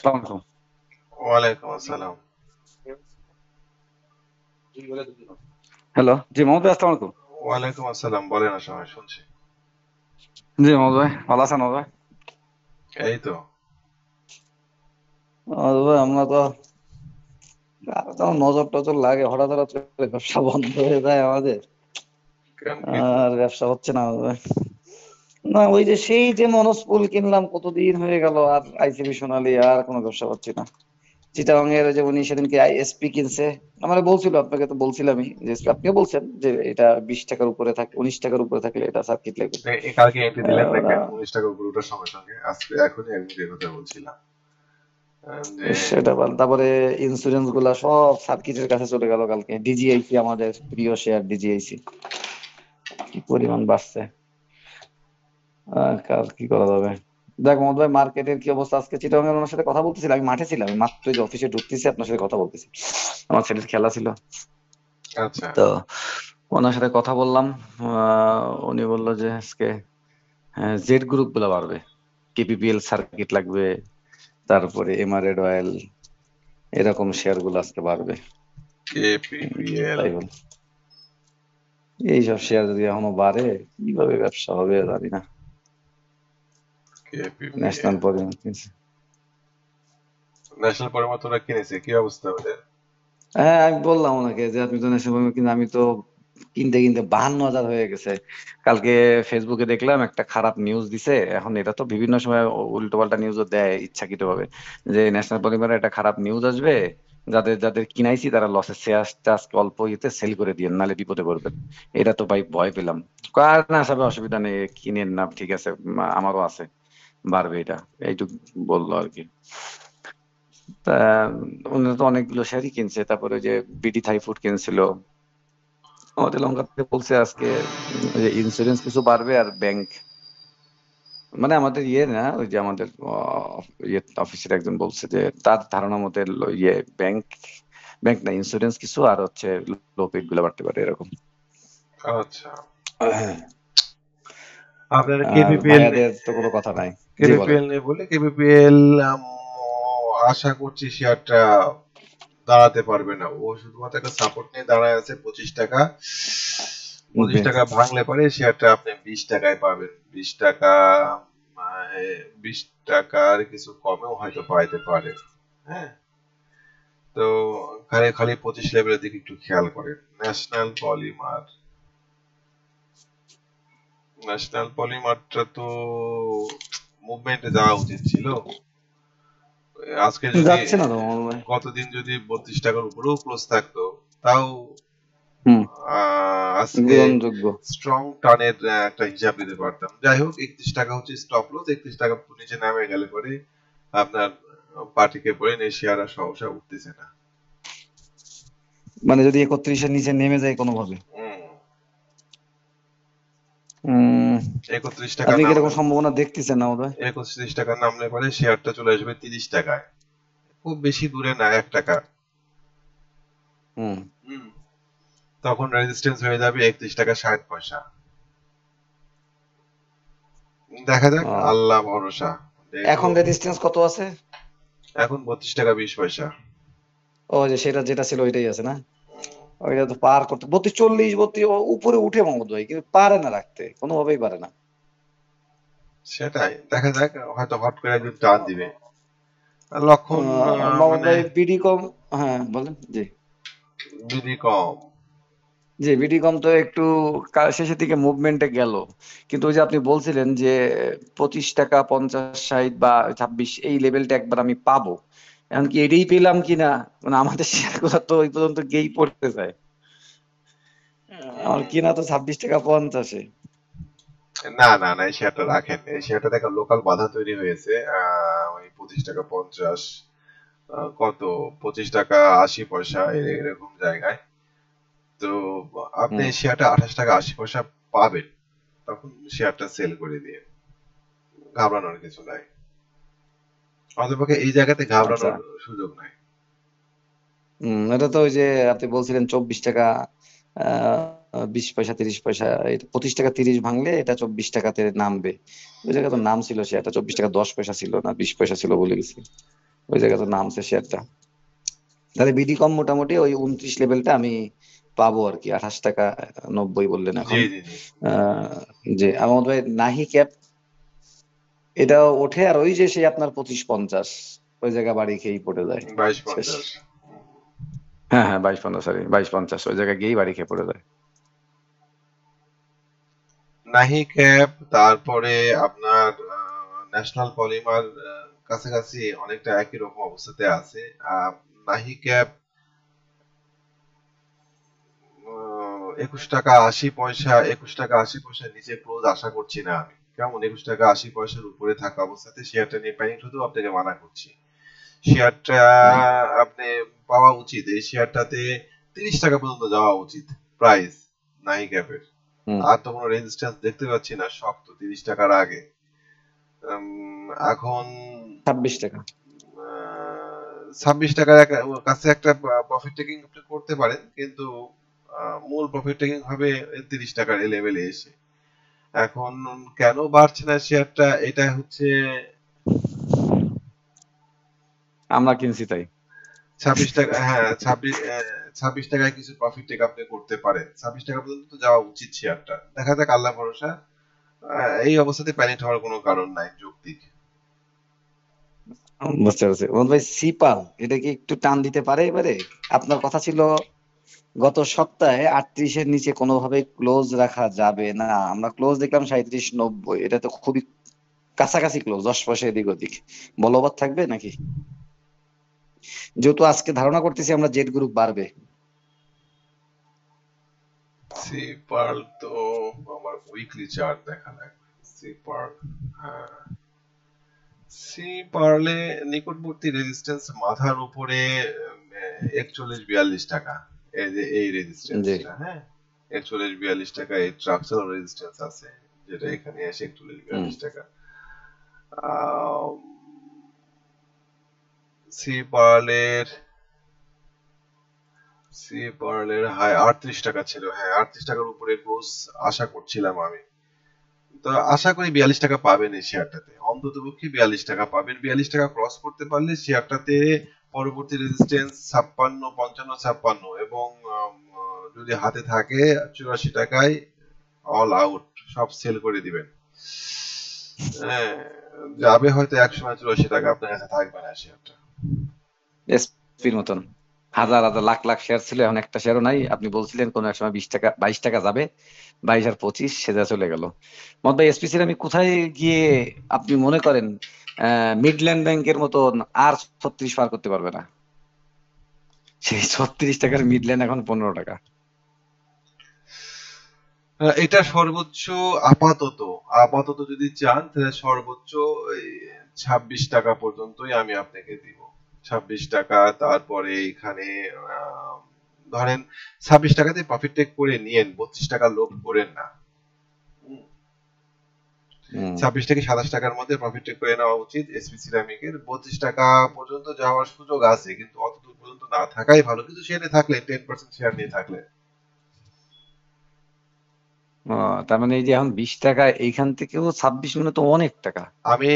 আসসালামু আলাইকুম। ওয়ালাইকুম আসসালাম। হ্যালো, জি মোহাম্মদ ভাই, আসসালামু আলাইকুম। ওয়ালাইকুম আসসালাম, বলেন না সময় শুনছি। জি মোহাম্মদ ভাই, ভালো আছেন মোহাম্মদ ভাই? এই তো। মোহাম্মদ ভাই, আমরা তো কারো তো নজর টজর লাগে, হঠাৎ হঠাৎ করে ব্যবসা বন্ধ হয়ে যায় আমাদের। কেন কি আর ব্যবসা হচ্ছে না মোহাম্মদ ভাই। না, ওই যে সেই যে মনস্পুল কিনলাম কতদিন হয়ে গেল, আর আইসিবি সোনালী আর কোনো ব্যবসা হচ্ছে না। চিটাগাং এর যে উনি সেদিনকে আইএসপি কিনছে, আমার বলছিল, আপনাকে তো বলছিলামই যে SPI, আপনিও বলছেন যে এটা 20 টাকার উপরে থাকে, 19 টাকার উপরে থাকলে এটা সার্কিট লাগবে। কালকে এন্ট্রি দিলেন দেখেন 19 টাকা উপরে ওঠার সঙ্গে সঙ্গে আজকে এখনই একদিন যে কথা বলছিলাম যে সেটা বল। তারপরে ইন্স্যুরেন্স গুলা সব সার্কিটের কাছে চলে গেল কালকে। ডিজিআইসি, আমাদের প্রিয় শেয়ার ডিজিআইসি, কি পরিমাণ বাড়ছে। কার কি করা যাবে। দেখ মোহাম্মদ ভাই, মার্কেটের কি অবস্থা আজকে? চিটাগাং এর ওনার সাথে কথা বলতেছিলাম, আমি মাঠে ছিলাম, আমি মাত্র এই যে অফিসে ঢুকতেছি, আপনার সাথে কথা বলতেছি। আমার ছেলের খেলা ছিল, আচ্ছা। তো ওনার সাথে কথা বললাম। উনি বললো যে আজকে জেড গ্রুপ গুলা বাড়বে, কেপিপিএল সার্কিট লাগবে, তারপরে এমআরএড অয়েল, এরকম শেয়ার গুলো আজকে বাড়বে। কেপিপিএল। তাই বল, এইসব শেয়ার যদি এখনো বাড়ে, কিভাবে ব্যবসা হবে জানি না। ন্যাশনাল কেপিপিএল পরিবহন কিনছে। ন্যাশনাল পরিবর্তনরা কিনেছে, কি অবস্থা ওদের? হ্যাঁ, আমি বললাম ওনাকে যে আপনি তো ন্যাশনাল পরিবহন, কিন্তু আমি তো কিনতে কিনতে 52,000 হয়ে গেছে। কালকে ফেসবুকে দেখলাম একটা খারাপ নিউজ দিছে, এখন এটা তো বিভিন্ন সময় উল্টো পাল্টা নিউজও দেয় ইচ্ছাকৃত ভাবে, যে ন্যাশনাল পরিবহনের একটা খারাপ নিউজ আসবে, যাদের যাদের কিনাইছি তারা লসের শেয়ার আজকে অল্প ইয়েতে সেল করে দিয়ে, নালে বিপদে পড়বেন। এটা তো ভাই ভয় পেলাম। কার না সবে অসুবিধা নেই, কিনেন না, ঠিক আছে, আমারও আছে, বাড়বে এটা, এইটুকু বললো আর কি। তা উনি তো অনেকগুলো শেয়ারই কিনছে, তারপরে ওই যে বিডি থাই ফুড কিনছিল। আমাদের লঙ্কাতে বলছে আজকে যে ইন্স্যুরেন্স কিছু বাড়বে, আর ব্যাংক, মানে আমাদের ইয়ে না, ওই যে আমাদের ইয়ে অফিসের একজন বলছে যে তার ধারণা মতে ইয়ে ব্যাংক, ব্যাংক না, ইন্স্যুরেন্স কিছু, আর হচ্ছে লো পেড গুলো বাড়তে পারে এরকম। আচ্ছা। হ্যাঁ। আপনার আর কেপিপিএল ভাইয়াদের তো কোনো কথা নাই। জি বলেন। কেপিপিএল নিয়ে বলে কেপিপিএল আশা করছি শেয়ারটা দাঁড়াতে পারবে না। ও শুধুমাত্র একটা সাপোর্ট নিয়ে দাঁড়ায় আছে 25 টাকা। পঁচিশ জি। টাকা ভাঙলে পরে শেয়ারটা আপনি 20 টাকায় পাবেন। 20 টাকা, মানে 20 টাকার কিছু কমেও হয়তো পাইতে পারে। হ্যাঁ, তো খালি খালি 25 লেভেলের দিকে একটু খেয়াল করেন। ন্যাশনাল পলিমারটা তো মুভমেন্টে যাওয়া উচিত ছিল। আজকে যদি যাচ্ছে না তো মনে হয়। গতদিন যদি 32 টাকার উপরেও ক্লোজ থাকতো, তাও হুম। আজকে গ্রহণযোগ্য। স্ট্রং টার্নের একটা হিসাব দিতে পারতাম। যাই হোক, 31 টাকা হচ্ছে স্টপ লস। 31 টাকা নিচে নামে গেলে পরে আপনার পার্টিকে বলেন এই শেয়ার আর সহসা উঠতেছে না। মানে যদি 31-এর নিচে নেমে যায় কোনোভাবে। হুম, উম 31 টাকা আপনি কি নামলে, এরকম সম্ভাবনা দেখতেছেন না বোধহয়? 31 টাকা নামলে পরে শেয়ারটা চলে আসবে 30 টাকায়। খুব বেশি দূরে না, 1 টাকা। হুম। হুম, তখন রেজিস্ট্যান্স হয়ে যাবে 31 টাকা 60 পয়সা। দেখা যাক, ও, আল্লাহ ভরসা। যেহেতু এখন রেজিস্ট্যান্স কত আছে? এখন 32 টাকা 20 পয়সা। ও, যে সেটা যেটা ছিল ওইটাই আছে না? ওইটা তো পার করতে 32, 40, 32 উপরে উঠে মোহাম্মদ ভাই, কিন্তু পারে না রাখতে, কোনোভাবেই পারে না। সেটাই দেখা যাক, হয়তো হট করে একদিন টান দিবে। লক্ষণ মোহাম্মদ মানে ভাই বিডি কম। হ্যাঁ বলেন জি। বিধি কম। জি, বিডি কম তো একটু শেষের দিকে মুভমেন্টে গেল, কিন্তু ওই যে আপনি বলছিলেন যে 25 টাকা 50, 60 বা 26, এই লেভেলটা একবার আমি পাবো। এখন কি এটাই পেলাম কিনা, মানে আমাদের শেয়ার গুলো তো ওই পর্যন্ত গেই পড়তে যায়। আমার উম, কিনা তো 26 টাকা 50-এ। না না না, এই শেয়ারটা রাখেন। এই শেয়ারটা দেখো লোকাল বাধা তৈরি হয়েছে ওই 25 টাকা 50, কত 25 টাকা 80 পয়সা এরকম জায়গায়। তো আপনি হুম। এই শেয়ারটা 28 টাকা 80 পয়সা পাবেন, তখন শেয়ারটা সেল করে দিয়ে, ঘাবড়ানোর কিছু নাই। অন্তপক্ষে এই জায়গাতে আচ্ছা। ঘাবড়ানোর সুযোগ নাই। এটা তো ওই যে আপনি বলছিলেন 24 টাকা 20 পয়সা 30 পয়সা, এটা 25 টাকা 30 ভাঙলে এটা 24 টাকাতে নামবে। ওই জায়গায় তো নাম ছিল, সে এটা 24 টাকা 10 পয়সা ছিল না 20 পয়সা ছিল, বলে গেছি। ওই জায়গায় তো নামছে শেয়ারটা। তাহলে বিডিকম মোটামুটি ওই 29 লেভেলটা আমি পাবো আর কি, 28 টাকা 90 বললেন জি এখন। জি জি। আহ যে আমার ভাই নাহি ক্যাপ, এটা ওঠে আর ওই যে সেই আপনার 25-50 ওই জায়গা বাড়ি খেয়েই পড়ে যায়। বাইশ শেষ। পঞ্চাশ হ্যাঁ হ্যাঁ, 22-50, সরি 22-50 ওই জায়গায় গিয়েই বাড়ি খেয়ে পড়ে যায়। নাহি ক্যাপ, তারপরে আপনার ন্যাশনাল পলিমার কাছাকাছি অনেকটা একই রকম অবস্থাতে আছে। নাহি ক্যাপ 21 টাকা 80 পয়সা, 21 টাকা 80 পয়সার নিচে ক্লোজ আশা করছি না আমি। কেমন, 21 টাকা 80 পয়সার উপরে থাকা অবস্থাতে শেয়ারটা নিয়ে প্যানিক হতেও আপনাকে মানা করছি। শেয়ারটা হুম আপনি পাওয়া উচিত, এই শেয়ারটাতে 30 টাকা পর্যন্ত যাওয়া উচিত প্রাইস নাহি ক্যাপের। হুম। আর তো কোনো রেজিস্ট্যান্স দেখতে পাচ্ছি না, শক্ত 30 টাকার আগে। এখন 26 টাকা। 26 টাকার কাছে একটা প্রফিট টেকিং আপনি করতে পারেন, কিন্তু মূল প্রফিট টেকিং হবে 30 টাকার এই লেভেলে এসে। এখন কেন বাড়ছে না শেয়ারটা, এটা হচ্ছে আমরা কিনছি তাই। 26 টাকা, হ্যাঁ 26 টাকায় কিছু প্রফিট টেক আপনি করতে পারেন। 26 টাকা পর্যন্ত তো যাওয়া উচিত শেয়ারটা, দেখা যাক, আল্লাহ ভরসা। এই অবস্থাতে প্যানিক হওয়ার কোনো কারণ নাই যৌক্তিক। বুঝতে পারছি মোহাম্মদ ভাই, সিপাল এটা কি একটু টান দিতে পারে এবারে? আপনার কথা ছিল গত সপ্তাহে 38-এর নিচে কোনোভাবে ক্লোজ রাখা যাবে না, আমরা ক্লোজ দেখলাম 37-90, এটা তো খুবই কাছাকাছি ক্লোজ, 10 পয়সা এদিক ওদিক। বলবৎ থাকবে নাকি? যেহেতু আজকে ধারণা করতেছি আমরা জেড গ্রুপ বাড়বে। সিপার তো আমার উইকলি চার্ট দেখা লাগবে। সিপার, হ্যাঁ, সি পারলে নিকটবর্তী রেজিস্ট্যান্স মাথার উপরে 41-42 টাকা, এই যে এই জি। রেজিস্ট্যান্সটা, হ্যাঁ, 41-42 টাকা এই ট্রাকচারাল রেজিস্ট্যান্স আছে, যেটা এখানে এসে একচল্লিশ হুম। বিয়াল্লিশ টাকা আহ, সি পার্লের সি পার্লের হাই 38 টাকা ছিল, হ্যাঁ 38 টাকার উপরে ক্লোজ আশা করছিলাম আমি। তো আশা করি 42 টাকা পাবেন এই শেয়ারটাতে, অন্তত পক্ষে 42 টাকা পাবেন। 42 টাকা ক্রস করতে পারলে শেয়ারটাতে পরবর্তী রেজিস্ট্যান্স 56, 55, 56, এবং যদি হাতে থাকে 84 টাকায় অল আউট, সব সেল করে দিবেন। হ্যাঁ, যাবে হয়তো এক সময় 84 টাকা, আপনার কাছে থাকবে না শেয়ারটা। এসপির মতন হুম। হাজার হাজার লাখ লাখ শেয়ার ছিল, এখন একটা শেয়ারও নাই। আপনি বলছিলেন কোন এক সময় 20 টাকা 22 টাকা যাবে, 22 আর 25 সেটা চলে গেল। মত ভাই, এসপিসির আমি কোথায় গিয়ে আপনি মনে করেন মিডল্যান্ড ব্যাংকের মতন আর 36 পার করতে পারবে না? সেই 36 টাকার মিডল্যান্ড এখন 15 টাকা। এটা সর্বোচ্চ, আপাতত, আপাতত যদি চান তাহলে সর্বোচ্চ এই 26 টাকা পর্যন্তই আমি আপনাকে দিব। 26 টাকা, তারপরে এখানে আহ, ধরেন 26 টাকাতে প্রফিট টেক করে নিয়েন, 32 টাকা লোভ করেন না। হুম, হম। 26 থেকে 27 টাকার মধ্যে প্রফিট টেক করে নেওয়া উচিত এসপি সিরামিকের। 32 টাকা পর্যন্ত যাওয়ার সুযোগ আছে, কিন্তু অতদূর পর্যন্ত না থাকাই ভালো, কিন্তু শেয়ারে থাকলে 10% শেয়ার নিয়ে থাকলে। ও, তার মানে এই যে এখন 20 টাকা, এইখান থেকেও 26 মানে তো অনেক টাকা। আমি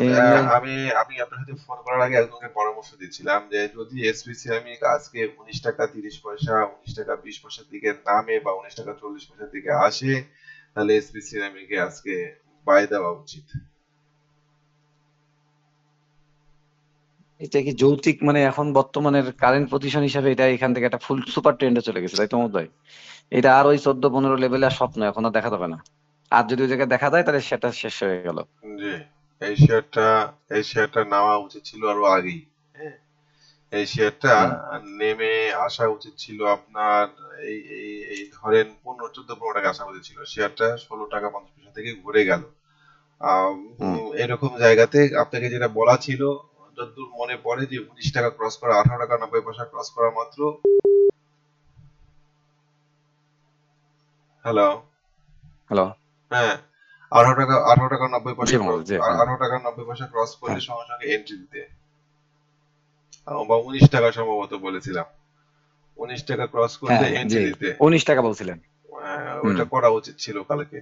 এই হলে আমি আমি আপনার সাথে ফোন করার আগে একজনকে পরামর্শ দিচ্ছিলাম যে যদি এসপি সিরামিক আজকে 19 টাকা 30 পয়সা, 19 টাকা 20 পয়সার দিকে নামে, বা 19 টাকা 40 পয়সার দিকে আসে, তাহলে এসপি সিরামিকে আজকে বাই দেওয়া উচিত। এটা কি যৌতিক, মানে এখন বর্তমানের কারেন্ট পজিশন হিসাবে এটা এখান থেকে একটা ফুল সুপার ট্রেন্ডে চলে গেছে, তাই তো মত ভাই? এটা আর ওই 14-15 লেভেলে আর স্বপ্ন, এখন আর দেখা যাবে না। আর যদি ওই জায়গায় দেখা যায় তাহলে সেটা শেষ হয়ে গেল। জি, এই শেয়ারটা এই শেয়ারটা নেওয়া উচিত ছিল আরো আগেই। হ্যাঁ, এই শেয়ারটা হুম নেমে আসা উচিত ছিল আপনার এই ধরেন 14-15 টাকা আসা উচিত ছিল। শেয়ারটা 16 টাকা 50 পয়সা থেকে ঘুরে গেল। হুম। এরকম জায়গাতে আপনাকে যেটা বলা ছিল, যতদূর মনে পড়ে, যে 19 টাকা ক্রস করা, 18 টাকা 90 পয়সা ক্রস করা মাত্র, হ্যালো, হ্যালো। হ্যাঁ, 18 টাকা জি জি হ্যাঁ। 18 টাকা 90 পয়সা ক্রস করলে হ্যাঁ সঙ্গে সঙ্গে এন্ট্রি দিতে। বা 19 টাকা সম্ভবত বলেছিলাম, 19 টাকা ক্রস করলে হ্যাঁ জি, এন্ট্রি দিতে। 19 টাকা বলছিলেন। হুম। ওইটা করা উচিত ছিল কালকে।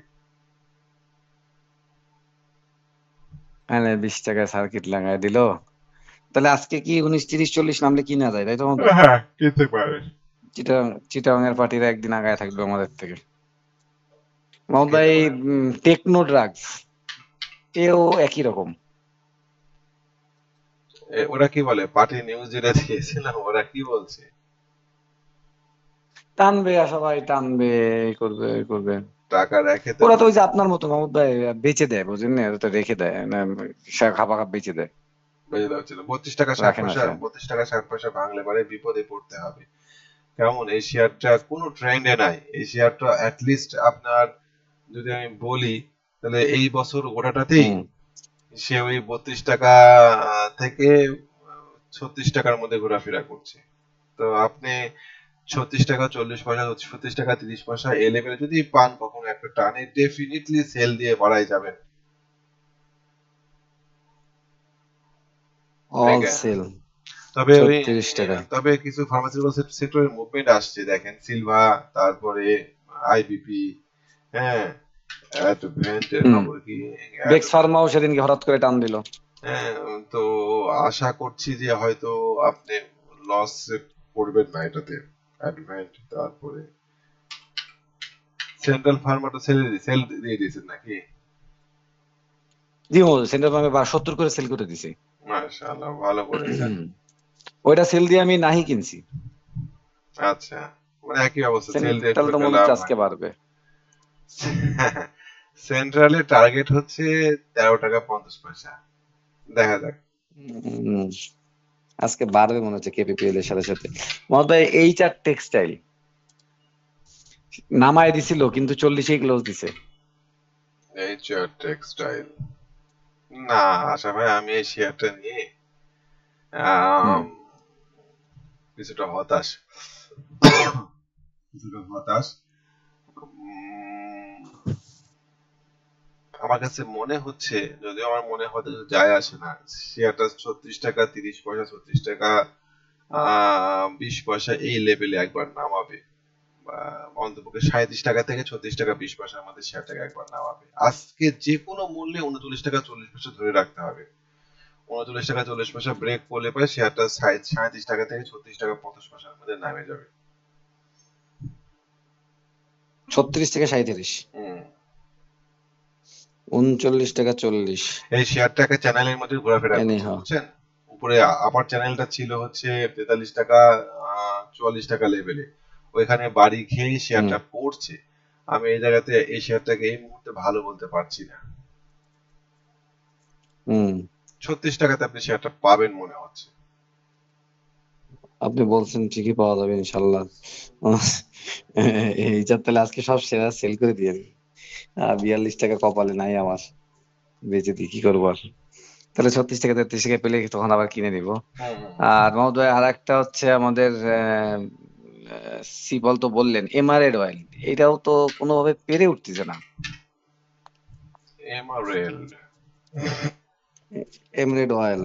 মানে 20 টাকায় সার্কিট লাগাই দিল, তাহলে আজকে কি 19, 30, 40 নামলে কিনা যায়, তাই তো মাহমুদ ভাই? হ্যাঁ, কিনতে পারেন। চিটাগাং এর পার্টিরা একদিন আগায় থাকবে আমাদের থেকে। মাহমুদ ভাই, কিনতে পারেন। টেকনো ড্রাগস এও একই রকম। ওরা কি বলে, পার্টি নিউজ যেটা দিয়েছিলাম, ওরা কি বলছে? টানবে আশা ভাই, টানবে, এই করবে এই করবে। টাকা রেখে তো ওরা তো ওই যে বুঝতে আপনার মতো মাহমুদ ভাই, বেচে দেয়, বুঝলেন না? ওটা রেখে দেয় না, খাপা খাপ বেচে দেয়, বুঝে যাচ্ছিল 32 টাকা 60 রাখে না পয়সা, সে। 32 টাকা 60 পয়সা ভাঙলে পরে বিপদে পড়তে হবে। কেমন, এই শেয়ারটা কোনো ট্রেন্ডে নাই, এই শেয়ারটা অ্যাটলিস্ট আপনার, যদি আমি বলি, তাহলে এই বছর গোটাটাতেই হুম। সে ওই 32 টাকা থেকে 36 টাকার মধ্যে ঘোরাফেরা করছে। তো আপনি 36 টাকা 40 পয়সা, 36 টাকা 30 পয়সা এ লেভেলে যদি পান কখনো একটা টানে, ডেফিনেটলি সেল দিয়ে বাড়াই যাবেন। অল দেখেন, সেল তবে ওই 36 টাকায়। তবে কিছু ফার্মাসিউটিক্যাল সেক্টরের মুভমেন্ট আসছে, দেখেন সিলভা, তারপরে আইবিপি, হ্যাঁ, অ্যাডভেন্টের হুম। খবর কি, বেক্স অ্যাডভেন্ট, ফার্মাও সেদিনকে হঠাৎ করে টান দিল। হ্যাঁ। তো আশা করছি যে হয়তো আপনি লস করবেন না এটাতে। অ্যাডভেন্ট, তারপরে সেন্ট্রাল ফার্মা তো সেল দিয়ে দিয়েছেন নাকি? জি মাহমুদ, সেন্টার ব্যাংকে 70 করে সেল করে দিছে। মাশাআল্লাহ, ভালো করেছেন। ওইটা সেল দিয়ে আমি নাহি কিনছি। আচ্ছা, মানে একই অবস্থা, সেল দিয়ে সেন্ট্রাল খুব তো একটা মনে হচ্ছে লাভ আজকে নাই। বাড়বে। সেন্ট্রালের টার্গেট হচ্ছে 13 টাকা 50 পয়সা, দেখা যাক। উম, আজকে বাড়বে মনে হচ্ছে কেপিপিএল এর সাথে সাথে। মাহমুদ ভাই, এইচআর টেক্সটাইল নামায় দিছিল কিন্তু 40-এই ক্লোজ দিছে। এইচআর টেক্সটাইল, না আশা ভাই, আমি এই শেয়ারটা নিয়ে হুম। আম, কিছুটা হতাশ, কিছুটা হতাশ। উম, আমার কাছে মনে হচ্ছে, যদিও আমার মনে হতে যায় আসে না, শেয়ারটা 36 টাকা 30 পয়সা, 36 টাকা 20 পয়সা এই লেভেলে একবার নামাবে, বা অন্ততপক্ষে 37 টাকা থেকে 36 টাকা 20 পয়সার মধ্যে শেয়ারটাকে একবার নামাবে। আজকে যে কোনো মূল্যে 39 টাকা 40 পয়সা ধরে রাখতে হবে। 39 টাকা 40 পয়সা ব্রেক করলে পরে শেয়ারটা 37 টাকা থেকে 36 টাকা 50 পয়সার মধ্যে নামে যাবে। 36 থেকে 37। হুম। 39 টাকা 40। এই শেয়ারটাকে চ্যানেলের মধ্যে ঘোরাফেরা এনি করছে, হ। বুঝছেন? উপরে আপার চ্যানেলটা ছিল হচ্ছে 43 টাকা 44 টাকা লেভেলে, ওইখানে বাড়ি খেয়ে হুম। শেয়ারটা পড়ছে। আমি এই জায়গাতে এই শেয়ারটাকে এই মুহূর্তে ভালো বলতে পারছি না। হুম। 36 টাকাতে আপনি শেয়ারটা পাবেন মনে হচ্ছে। আপনি বলছেন ঠিকই, পাওয়া যাবে ইনশাল্লাহ। এইটার তাহলে আজকে সব শেয়ার সেল করে দিয়ে 42 টাকা কপালে নাই আমার, বেঁচে দিই, কি করবো আর। তাহলে 36 টাকা 33 টাকা পেলে তখন আবার কিনে নিব। হুম, হুম। আর মাহমুদ ভাই, আর একটা হচ্ছে আমাদের সিবল তো বললেন, এমআরএড অয়েল, এটাও তো কোনোভাবে পেরে উঠতেছে না। এমারেল্ড, এমআরএড অয়েল।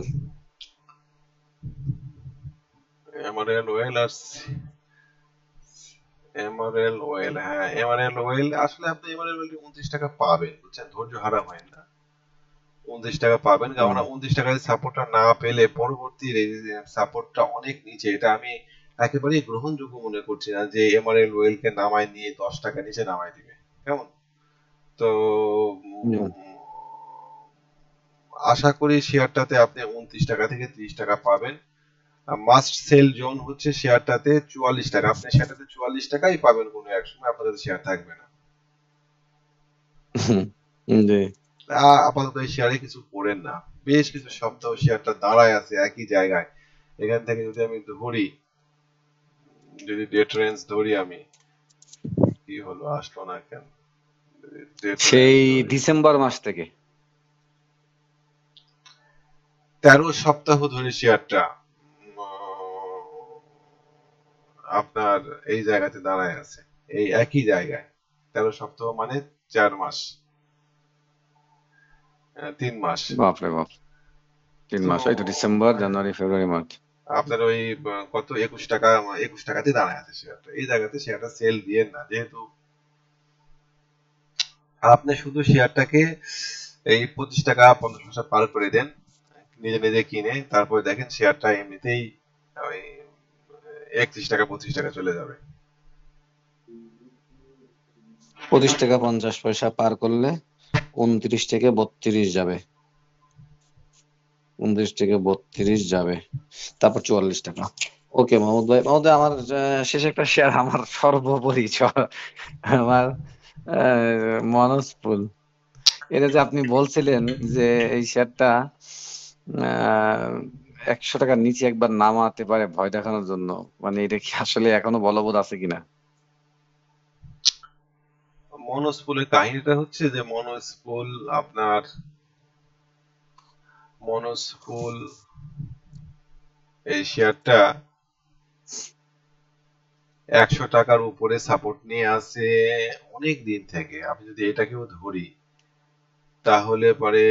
এমারেল্ড ওয়েল আর এমারেল্ড ওয়েল, হ্যাঁ এমারেল্ড ওয়েল, আসলে আপনি এমারেল্ড ওয়েল 29 টাকা পাবেন, বুঝছেন, ধৈর্য হারা হয় না। 29 টাকা পাবেন, কারণ হুম। 29 টাকায় সাপোর্টটা না পেলে পরবর্তী সাপোর্টটা অনেক নিচে, এটা আমি একেবারেই গ্রহণযোগ্য মনে করছি না যে এমআরএল ওয়েলকে নামায় নিয়ে 10 টাকা নিচে নামায় দিবে। কেমন, তো হুম। আশা করি শেয়ারটাতে আপনি 29 টাকা থেকে 30 টাকা পাবেন। মাস্ট সেল জোন হচ্ছে শেয়ারটাতে 44 টাকা, আপনি শেয়ারটাতে 44 টাকাই পাবেন, কোনো এক সময় আপনার কাছে শেয়ার থাকবে না। হুম, জি। আপাতত এই শেয়ারে কিছু করেন না, বেশ কিছু সপ্তাহ শেয়ারটা দাঁড়ায় আছে একই জায়গায়। এখান থেকে যদি আমি ধরি, যদি ডেট রেঞ্জ ধরি আমি, কি হলো আসলো না কেন, ডেট রেঞ্জ সেই ধরি, ডিসেম্বর মাস থেকে। 13 সপ্তাহ ধরে শেয়ারটা আপনার এই জায়গাতে দাঁড়ায় আছে, এই একই জায়গায়। 13 সপ্তাহ মানে 4 মাস, 3 মাস। বাপরে বাপ, 3 মাস, এই তো তো ডিসেম্বর জানুয়ারি ফেব্রুয়ারি মার্চ। আপনার ওই কত 21 টাকা, 21 টাকাতে দাঁড়ায় আছে শেয়ারটা, এই জায়গাতে শেয়ারটা সেল দিয়ে না, যেহেতু আপনি শুধু শেয়ারটাকে এই 25 টাকা 50 পয়সা পার করে দেন, নিজে নিজে কিনে তারপরে দেখেন শেয়ারটা এমনিতেই ওই 31 টাকা 32 টাকা চলে যাবে। 25 টাকা 50 পয়সা পার করলে 29 থেকে 32 যাবে, 29 থেকে 32 যাবে, তারপর 44 টাকা। ওকে মাহমুদ ভাই, মাহমুদ ভাই আমার শেষ একটা শেয়ার, আমার সর্বোপরি আমার মনোজপুল। এটা যে আপনি বলছিলেন যে এই শেয়ারটা 100 টাকার নিচে একবার নামাতে পারে ভয় দেখানোর জন্য, মানে এটা কি আসলে এখনো বলবৎ আছে কিনা? মনোজপুলের কাহিনীটা হচ্ছে যে আপনার মনোজপুল এই শেয়ারটা 100 টাকার উপরে সাপোর্ট নিয়ে আসে অনেক দিন থেকে। আমি যদি এটাকেও ধরি তাহলে পরে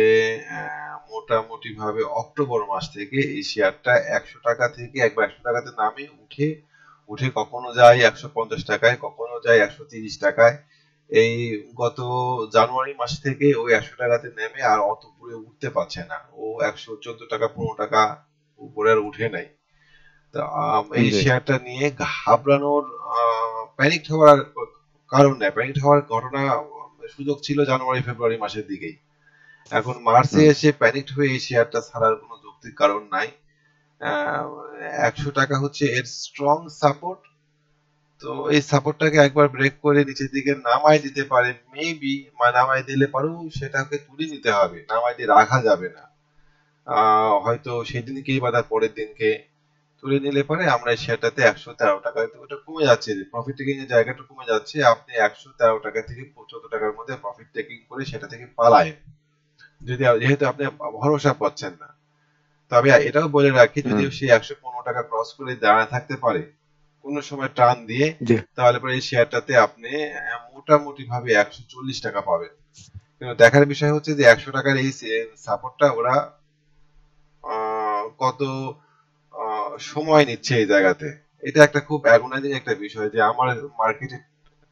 মোটামুটি ভাবে অক্টোবর মাস থেকে এই শেয়ারটা 100 টাকা থেকে একবার 100 টাকাতে নামে, উঠে উঠে কখনো যায় 150 টাকায়, কখনো যায় 130 টাকায়। এই গত জানুয়ারি মাস থেকে ওই 100 টাকাতে নেমে আর অত উপরে উঠতে পারছে না, ও 114 টাকা 15 টাকা উপরে আর উঠে নাই। তা এই জি। শেয়ারটা নিয়ে ঘাবড়ানোর প্যানিক হওয়ার কারণ নেই। প্যানিক হওয়ার ঘটনা সুযোগ ছিল জানুয়ারি ফেব্রুয়ারি মাসের দিকেই। এখন মার্চে হুম। এসে প্যানিকড হয়ে এই শেয়ারটা ছাড়ার কোনো যৌক্তিক কারণ নাই। 100 টাকা হচ্ছে এর স্ট্রং সাপোর্ট। তো এই সাপোর্টটাকে একবার ব্রেক করে নিচের দিকে নামাই দিতে পারে মেবি, নামাই দিলে পারেও সেটাকে তুলে নিতে হবে, নামাই দিয়ে রাখা যাবে না। হয়তো সেদিনকেই বা তার পরের দিনকে তুলে নিলে পরে আমরা এই শেয়ারটাতে 113 টাকা, তো ওটা কমে যাচ্ছে, প্রফিট টেকিং এর জায়গাটা কমে যাচ্ছে। আপনি 113 টাকা থেকে 14 টাকার মধ্যে প্রফিট টেকিং করে সেটা থেকে পালায়, যদি যেহেতু আপনি ভরসা পাচ্ছেন না। তবে এটাও বলে রাখি, যদি হুম। সে 115 টাকা ক্রস করে দাঁড়ায় থাকতে পারে কোনো সময় টান দিয়ে, জি। তাহলে পরে এই শেয়ারটাতে আপনি মোটামুটি ভাবে 140 টাকা পাবেন। কিন্তু দেখার বিষয় হচ্ছে যে 100 টাকার এই সাপোর্টটা ওরা কত সময় নিচ্ছে এই জায়গাতে। এটা একটা খুব অ্যাগোনাইজিং একটা বিষয় যে আমার মার্কেটে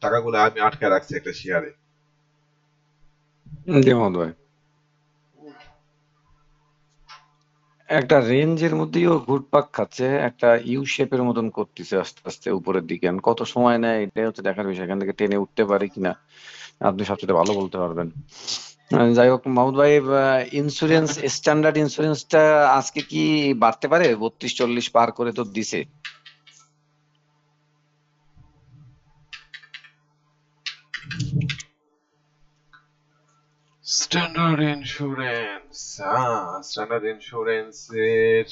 টাকাগুলো আমি আটকে রাখছি একটা শেয়ারে। জি মাহমুদ ভাই, একটা রেঞ্জের মধ্যেও ঘুরপাক খাচ্ছে, একটা ইউ শেপের মতন করতেছে আস্তে আস্তে উপরের দিকে। এখন কত সময় নেয় এটাই হচ্ছে দেখার বিষয়, এখান থেকে টেনে উঠতে পারে কিনা আপনি সবচেয়ে ভালো বলতে পারবেন। যাই হোক মাহমুদ ভাই, ইন্স্যুরেন্স, স্ট্যান্ডার্ড ইন্স্যুরেন্সটা আজকে কি বাড়তে পারে? 32-40 পার করে তো দিছে। স্ট্যান্ডার্ড ইন্স্যুরেন্স, স্ট্যান্ডার্ড ইন্স্যুরেন্সের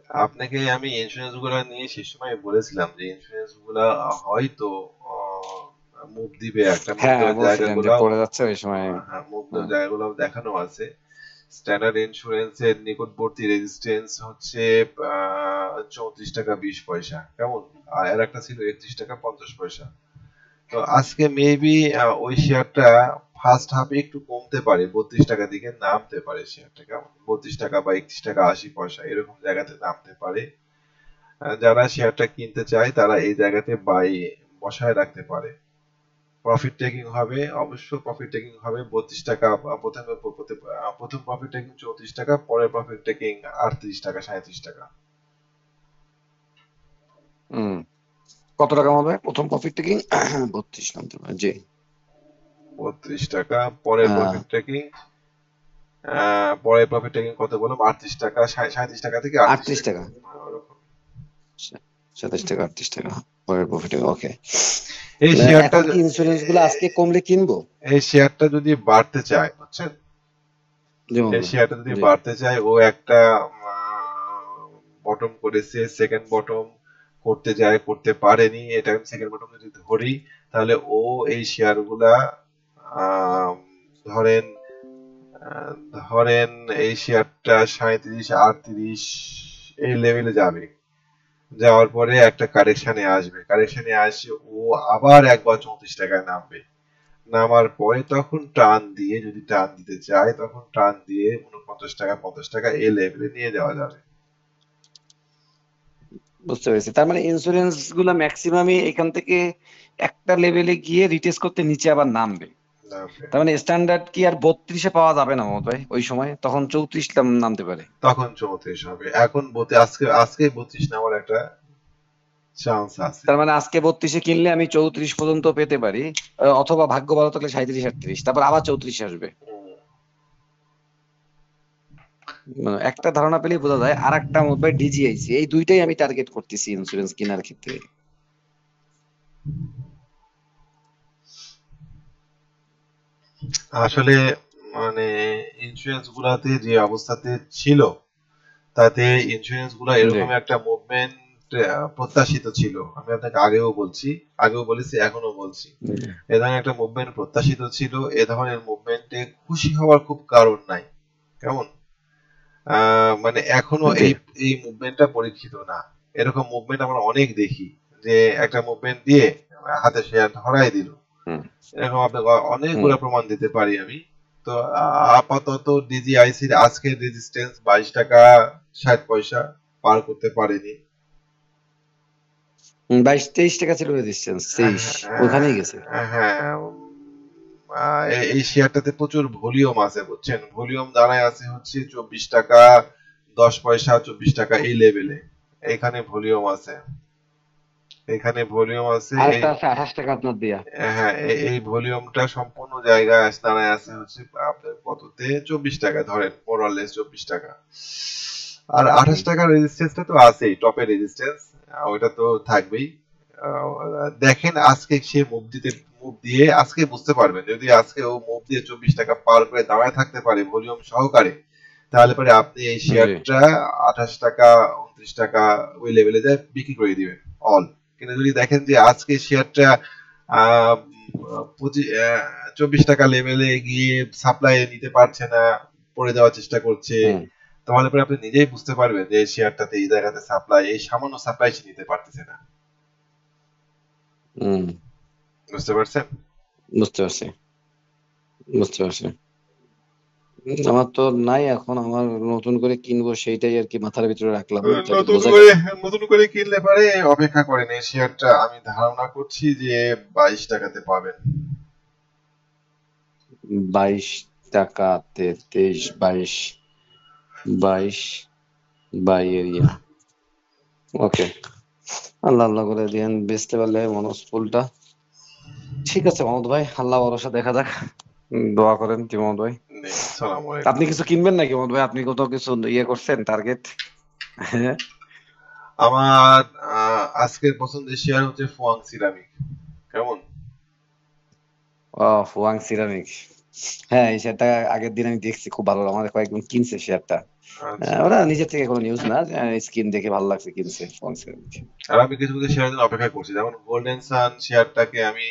আপনাকে আমি ইন্স্যুরেন্স গুলা নিয়ে সে সময় বলেছিলাম যে ইন্স্যুরেন্স গুলা হয়তো মুভ দিবে, একটা মুভ হ্যাঁ দেওয়ার বলছিলেন যে জায়গাগুলো, পড়ে যাচ্ছে ওই সময়। হ্যাঁ মুভ হুম। দেওয়ার জায়গাগুলো দেখানো আছে। স্ট্যান্ডার্ড ইন্স্যুরেন্সের নিকটবর্তী রেজিস্ট্যান্স হচ্ছে 34 টাকা 20 পয়সা, কেমন? আর এর একটা ছিল 31 টাকা 50 পয়সা। তো আজকে মেবি ওই শেয়ারটা ফার্স্ট হাফে একটু কমতে পারে, 32 টাকা দিকে নামতে পারে শেয়ারটা, কেমন? 32 টাকা বা 31 টাকা 80 পয়সা এরকম জায়গাতে নামতে পারে। যারা শেয়ারটা কিনতে চায় তারা এই জায়গাতে বাই বসায় রাখতে পারে। প্রফিট টেকিং হবে, অবশ্য প্রফিট টেকিং হবে 32 টাকা, প্রথমে প্রথম প্রফিট টেকিং 34 টাকা, পরের প্রফিট টেকিং 38 টাকা 37 টাকা। হুম। কত টাকা হবে প্রথম প্রফিট টেকিং? 32 নামতে পারে, জি। 32 টাকা, পরের আহ প্রফিট টেকিং পরের প্রফিট টেকিং কত বললাম, 38 টাকা, 37 টাকা থেকে 38 38 টাকা, টাকা ওরকম। 27 টাকা 38 টাকা পরের প্রফিট, ওকে। এই শেয়ারটা এখন কি ইন্স্যুরেন্স গুলো আজকে কমলে কিনবো? এই শেয়ারটা যদি বাড়তে চায়, বুঝছেন, জি মাহমুদ এই ভাই। শেয়ারটা যদি জি। বাড়তে চায়, ও একটা বটম করেছে, সেকেন্ড বটম করতে যায়, করতে পারেনি, এটা আমি সেকেন্ড বটম যদি ধরি, তাহলে ও এই শেয়ার গুলা আহ, ধরেন আহ, ধরেন এই শেয়ারটা 37 38 এই লেভেলে যাবে, যাওয়ার পরে একটা কারেকশনে আসবে, কারেকশনে আসে ও আবার একবার 34 টাকায় নামবে। নামার পরে তখন টান দিয়ে, যদি টান দিতে চায় তখন টান দিয়ে 49 টাকা 50 টাকা এই লেভেলে নিয়ে যাওয়া যাবে। বুঝতে পেরেছি, তার মানে ইন্স্যুরেন্স গুলা ম্যাক্সিমামই এখান থেকে একটা লেভেলে গিয়ে রিটেস্ট করতে নিচে আবার নামবে। নামবে। তার মানে স্ট্যান্ডার্ড কি আর 32-এ পাওয়া যাবে না মাহমুদ ভাই? ওই সময় তখন 34 নামতে পারে। তখন 34 হবে, এখন আজকে আজকে 32 নামার একটা চান্স আছে। তার মানে আজকে 32-এ কিনলে আমি 34 পর্যন্ত পেতে পারি, অথবা ভাগ্য ভালো থাকলে 37-38, তারপর আবার 34 আসবে। হুম। মানে একটা ধারণা পেলেই বোঝা যায়। আর একটা মাহমুদ ভাই ডিজিআইসি, এই দুইটাই আমি টার্গেট করতেছি ইন্স্যুরেন্স কেনার ক্ষেত্রে। আসলে মানে ইন্স্যুরেন্স গুলাতে যে অবস্থাতে ছিল, তাতে ইন্স্যুরেন্স গুলা জি। এরকম একটা মুভমেন্ট প্রত্যাশিত ছিল। আমি আপনাকে আগেও বলছি, আগেও বলেছি, এখনো বলছি, জি। এ ধরনের একটা মুভমেন্ট প্রত্যাশিত ছিল। এ ধরনের মুভমেন্টে খুশি হওয়ার খুব কারণ নাই। কেমন? মানে এখনো জি। এই এই মুভমেন্টটা পরীক্ষিত না। এরকম মুভমেন্ট আমরা অনেক দেখি, যে একটা মুভমেন্ট দিয়ে হাতে শেয়ার ধরাই দিল। হুম। এরকম আপনাকে হুম। অনেকগুলো প্রমাণ দিতে পারি আমি। তো আপাতত ডিজিআইসির আজকের রেজিস্ট্যান্স 22 টাকা 60 পয়সা পার করতে পারেনি। 22-23 টাকা ছিল রেজিস্ট্যান্স, 23 ওখানেই গেছে। হ্যাঁ, এই শেয়ারটাতে প্রচুর ভলিউম আছে, বুঝছেন? ভলিউম দাঁড়ায় আছে হচ্ছে 24 টাকা 10 পয়সা, 24 টাকা এই লেভেলে। এখানে ভলিউম আছে, এখানে ভলিউম আছে আর এই। একটা আছে 28 টাকা আপনার দিয়া। হ্যাঁ, এই ভলিউমটা সম্পূর্ণ জায়গায় দাঁড়ায় আছে হচ্ছে আপনার কততে, 24 টাকা ধরেন, মোরালেস 24 টাকা। আর আঠাশ হুম। টাকার রেজিস্ট্যান্সটা তো আছেই, টপের রেজিস্ট্যান্স, ওইটা তো থাকবেই। আহ, দেখেন আজকে সে মুভ দিয়ে আজকে বুঝতে পারবেন, যদি আজকে ও মুভ দিয়ে 24 টাকা পার করে দাঁড়ায় থাকতে পারে ভলিউম সহকারে, তাহলে পরে আপনি এই জি। শেয়ারটা 28 টাকা 29 টাকা ওই লেভেলে যায় বিক্রি করে দিবেন অল। কিন্তু যদি দেখেন যে আজকে শেয়ারটা আহ 24 টাকা লেভেলে গিয়ে সাপ্লাই নিতে পারছে না, পড়ে দেওয়ার চেষ্টা করছে, হুম। তাহলে পরে আপনি নিজেই বুঝতে পারবেন যে এই শেয়ারটাতে এই জায়গাতে সাপ্লাই, এই সামান্য সাপ্লাই সে নিতে পারতেছে না। হুম। বুঝতে পারছেন? বুঝতে পারছি। বুঝতে পারছি। আমার তো নাই এখন, আমার নতুন করে কিনবো সেইটাই আর কি মাথার ভিতরে রাখলাম, যাতে নতুন বোঝা করে যায়। নতুন করে কিনলে পারে অপেক্ষা করেন, এই শেয়ারটা আমি ধারণা করছি যে 22 টাকাতে পাবেন। 22 টাকাতে 23, 22, 22 বাই এরিয়া। ওকে। আল্লাহ আল্লাহ করে দিয়েন, বেচতে পারলে মনোজ ফুলটা। ঠিক আছে মাহমুদ ভাই, আল্লাহ ভরসা, দেখা যাক। দোয়া করেন কি মাহমুদ ভাই? নে, আসসালামু আলাইকুম। আপনি কিছু কিনবেন নাকি মাহমুদ ভাই? আপনি কোথাও কিছু ইয়ে করছেন টার্গেট? হ্যাঁ। আমার আজকের পছন্দের শেয়ার হচ্ছে ফুয়াং সিরামিক। কেমন? ও, ফুয়াং সিরামিক। হ্যাঁ, এই শেয়ারটা আগের দিন আমি দেখছি, খুব ভালো, আমাদের কয়েকজন কিনছে শেয়ারটা। আচ্ছা। ওরা নিজের থেকে কোনো নিউজ না, স্কিন দেখে ভালো লাগছে কিনছে ফুয়াং সিরামিক। আর আমি কিছু কিছু শেয়ারের জন্য অপেক্ষা করছি, যেমন গোল্ডেন সান শেয়ারটাকে আমি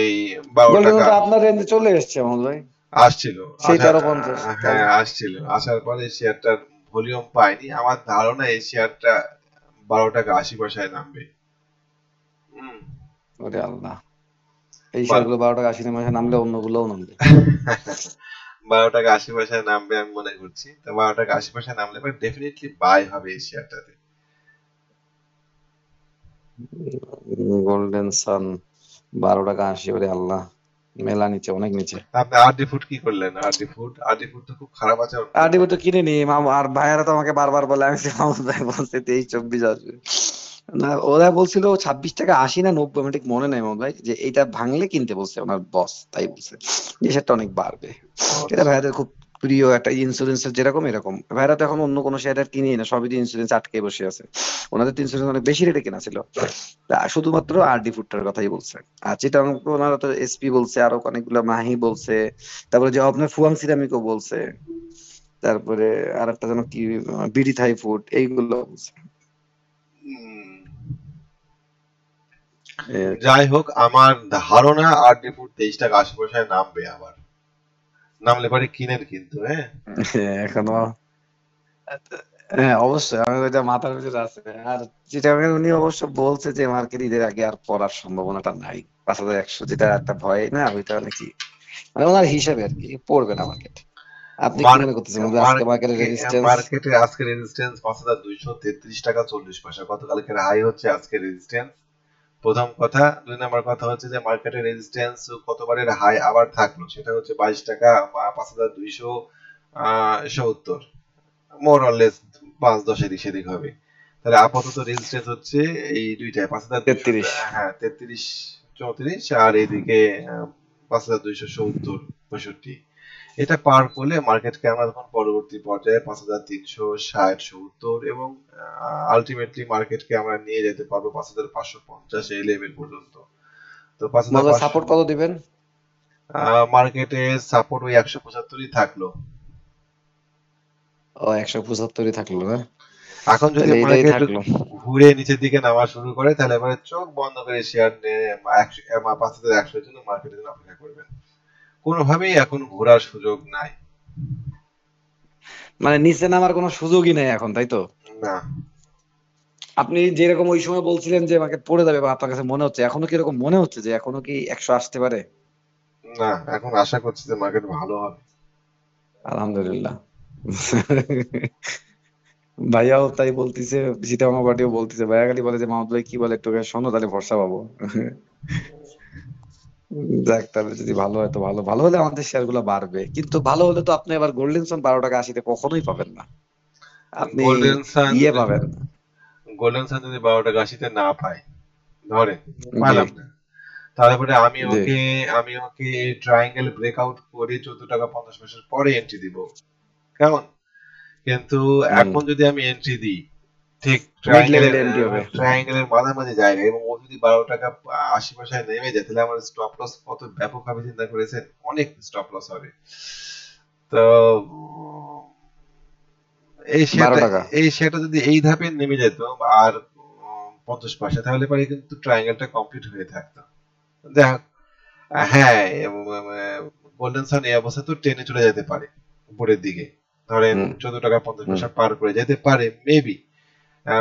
এই বারো গোল্ডেন টাকা তো আপনার রেঞ্জে চলে এসছে মাহমুদ ভাই, আসছিল, সেই আসার 13.50 তাহলে। হ্যাঁ আসছিল, আসার পরে শেয়ারটার ভলিউম পাইনি। আমার ধারণা এই শেয়ারটা 12 টাকা 80 পয়সায় নামবে। হুম। ওরে আল্লাহ, এই শেয়ার বা- গুলো 12 টাকা 80 মাসে নামলে অন্যগুলোও নামবে। 12 টাকা 80 পয়সায় নামবে আমি মনে করছি। তো 12 টাকা 80 পয়সায় নামলে পরে ডেফিনেটলি বাই হবে এই শেয়ারটাতে। গোল্ডেন সান 12 টাকা 80, ওরে আল্লাহ, মেলা নিচে, অনেক নিচে। আপনি আরডি ফুড কি করলেন? আরডি ফুড তো খুব খারাপ আচরণ আর করলো। ডিবি তো কিনে নি আর ভাইয়ারা তো আমাকে বারবার বলে, আমি বলছি, মাহমুদ ভাই বলছে 23-24 আসবে না। ওরা বলছিল 26 টাকা 80 না 90, আমার ঠিক মনে নাই মাহমুদ ভাই, যে এইটা ভাঙলে কিনতে বলছে ওনার বস, তাই বলছে যে সেটা অনেক বাড়বে। এটা আচ্ছা। ভাইয়াদের খুব প্রিয় একটা, ইন্স্যুরেন্সের যেরকম এরকম, ভাইয়ারা তো এখন অন্য কোনো শেয়ার কিনি না, সবই ইন্স্যুরেন্স আটকে বসে আছে। ওনাদের তো ইন্স্যুরেন্স অনেক বেশি রেটে কেনা ছিল। তা শুধুমাত্র আরডি ফুডটার কথাই বলছে। আর যেটা ওনারা তো এসপি বলছে, আরো অনেকগুলো মাহি বলছে, তারপরে যে আপনার ফুয়াং সিরামিকও বলছে, তারপরে আর একটা যেন কি, বিডি থাই ফুড, এইগুলো বলছে। উম, এই আর কি। যাই হোক, আমার ধারণা আরডি ফুড 23 টাকা 80 পয়সায় নামবে আবার। নামলে পরে কিনেন কিন্তু, হ্যাঁ। এখনো, হ্যাঁ অবশ্যই, আমি ওইটা মাথার ভিতরে আছে। আর যেটা উনি অবশ্য বলছে যে মার্কেট ঈদের আগে আর পড়ার সম্ভাবনাটা নাই, 5100 যেটা একটা ভয় না, ওইটা নাকি মানে ওনার হিসাবে আর কি পড়বে না মার্কেট। আপনি কি মনে করতেছেন যে আজকে মার্কেটের রেজিস্ট্যান্স? মার্কেটে আজকে রেজিস্ট্যান্স 5233 টাকা 40 পয়সা, গতকালকের হাই হচ্ছে আজকে রেজিস্ট্যান্স প্রথম কথা। 2 নম্বর কথা হচ্ছে যে মার্কেটের রেজিস্ট্যান্স কতবারের হাই আবার থাকলো, সেটা হচ্ছে 22 টাকা বা 5270, মোর অর লেস 5-10 এদিক সেদিক হবে। তাহলে আপাতত রেজিস্ট্যান্স হচ্ছে এই দুইটায় 5200, 33। হ্যাঁ 33 34, আর এইদিকে 5270 65। এটা পার করলে মার্কেটকে আমরা তখন পরবর্তী পর্যায়ে 5360 70, এবং আলটিমেটলি মার্কেটকে আমরা নিয়ে যেতে পারবো 5550 এই লেভেল পর্যন্ত। তো মূলত 5500 সাপোর্ট কত দিবেন? মার্কেটে সাপোর্ট ওই 175ই থাকলো। ও 175-ই থাকলো না? এখন যদি তাহলে এটাই মার্কেট থাকলো। ঘুরে নিচের দিকে নামা শুরু করে, তাহলে এবারে চোখ বন্ধ করে শেয়ার নিয়ে 5100 জন্য মার্কেটের জন্য অপেক্ষা করবেন। কোনোভাবেই এখন ঘোরার সুযোগ নাই। মানে নিচে নামার কোনো সুযোগই নেই এখন, তাই তো? না, আপনি যেরকম ওই সময় বলছিলেন যে মার্কেট পড়ে যাবে, বা আপনার কাছে মনে হচ্ছে এখনো কি এরকম মনে হচ্ছে যে এখনো কি 100 আসতে পারে? না, এখন আশা করছি যে মার্কেট ভালো হবে। আলহামদুলিল্লাহ। ভাইয়াও তাই বলতিছে, সীতারামা পার্টিও বলতিছে, ভাইয়া খালি বলে যে মাহমুদ ভাই কি বলে একটু শোনো, তাহলে ভরসা পাবো। যাক, তাহলে যদি ভালো হয় তো ভালো, ভালো হলে আমাদের শেয়ার গুলো বাড়বে, কিন্তু ভালো হলে তো আপনি আবার গোল্ডেন সান 12 টাকা 80-তে কখনোই পাবেন না। আপনি গোল্ডেন সান ইয়ে পাবেন। গোল্ডেন সান যদি 12 টাকা 80-তে না পায়, ধরে জি, পাইলাম না, তারপরে আমি জি। ওকে আমি ওকে ট্রায়াঙ্গেল ব্রেকআউট করে 14 টাকা 50 পয়সার পরে এন্ট্রি দিব, কেমন? কিন্তু হুম। এখন যদি আমি এন্ট্রি দিই ঠিক মিড লেভেলে এন্ট্রি হবে। ট্রায়াঙ্গেলের মাঝামাঝি জায়গায়, এবং ও যদি 12 টাকা 80 পয়সায় নেমে যায়, তাহলে আমার স্টপ লস কত ব্যাপক হবে চিন্তা করেছেন? অনেক স্টপ লস হবে। তো এই বারো শেয়ারটা টাকা এই শেয়ারটা যদি এই ধাপে নেমে যেত আর 50 পয়সা, তাহলে পরে কিন্তু ট্রায়াঙ্গেলটা কমপ্লিট হয়ে থাকতো। দেখ, হ্যাঁ, গোল্ডেন সান এই অবস্থা তো টেনে চলে যেতে পারে উপরের দিকে, ধরেন হুম, 14 টাকা 50 হুম। পয়সা পার করে যেতে পারে মেবি,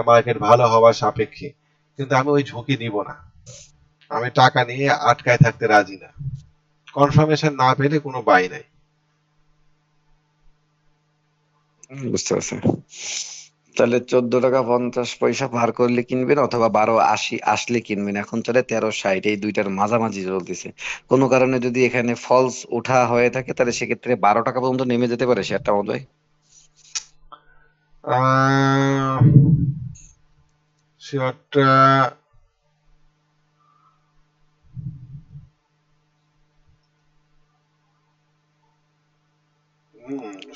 মার্কেট ভালো হওয়ার সাপেক্ষে। কিন্তু আমি ওই ঝুঁকি নিব না। আমি টাকা নিয়ে আটকায় থাকতে রাজি না। কনফার্মেশন না পেলে কোনো বাই নাই। বুঝতে পারছি। তাহলে 14 টাকা 50 পয়সা পার করলে কিনবেন, অথবা 12.80 আসলে কিনবেন। এখন চলে 13.60, এই দুইটার মাঝামাঝি চলতেছে। কোনো কারণে যদি এখানে ফলস ওঠা হয়ে থাকে, তাহলে সেক্ষেত্রে 12 টাকা পর্যন্ত নেমে যেতে পারে শেয়ারটা বোধ হয়। আহ শেয়ারটা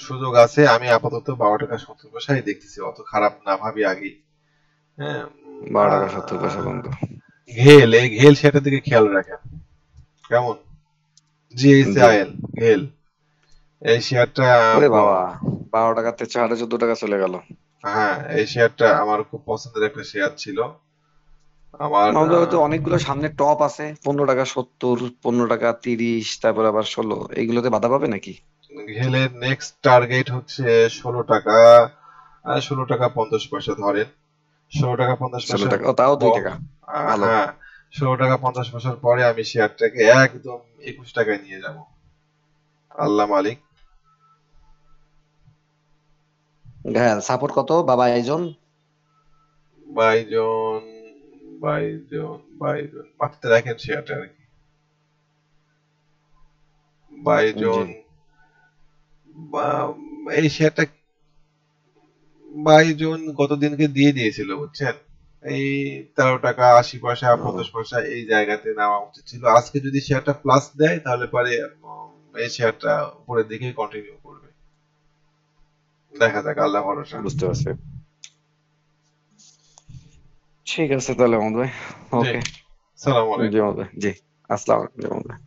সুযোগ আছে। আমি আপাতত 12 টাকা 70 পয়সাই দেখতেছি, অত খারাপ না ভাবি আগেই। হ্যাঁ, 12 টাকা 70 পয়সা পর্যন্ত। এই ঘেল সেটার দিকে খেয়াল রাখেন, কেমন? জি। জিএসআইএল, ঘেল, এই শেয়ারটা ওরে বাবা, ব- 12 টাকাতে 14.5 টাকা চলে গেল। হ্যাঁ, এই শেয়ারটা আমার খুব পছন্দের একটা শেয়ার ছিল আমার। আমাদের হয়তো অনেকগুলো সামনে টপ আছে, 15 টাকা 70, 15 টাকা 30, তারপর আবার 16, এইগুলোতে বাধা পাবে নাকি? ঘেলের নেক্সট টার্গেট হচ্ছে 16 টাকা, 16 টাকা 50 পয়সা ধরেন। 16 টাকা 50 ষোলো পয়সার টাকা ও তাও 2 টাকা, ভালো। হ্যাঁ, 16 টাকা 50 পয়সার পরে আমি শেয়ারটাকে একদম 21 টাকায় নিয়ে যাব। আল্লাহ মালিক। হ্যাঁ, সাপোর্ট কত বাবা আইজন? বাইজন বাইজন মাটিতে রাখেন শেয়ারটা আর কি। জি। বাইজন বা- এই শেয়ারটা বাইজন গতদিনকে দিয়ে দিয়েছিল বুঝছেন, এই 13 টাকা 80 পয়সা ও, 50 পয়সা এই জায়গাতে নেওয়া উচিত ছিল। আজকে যদি শেয়ারটা প্লাস দেয়, তাহলে পরে এই শেয়ারটা উপরের দিকেই কন্টিনিউ করবে। দেখা যাক, আল্লাহ ভরসা। বুঝতে পারছি। ঠিক আছে তাহলে মোহাম্মদ ভাই। জি, ওকে। সালাম জি আলাইকুম। মোহাম্মদ ভাই, জি। আসসালামু আলাইকুম জি মোহাম্মদ ভাই।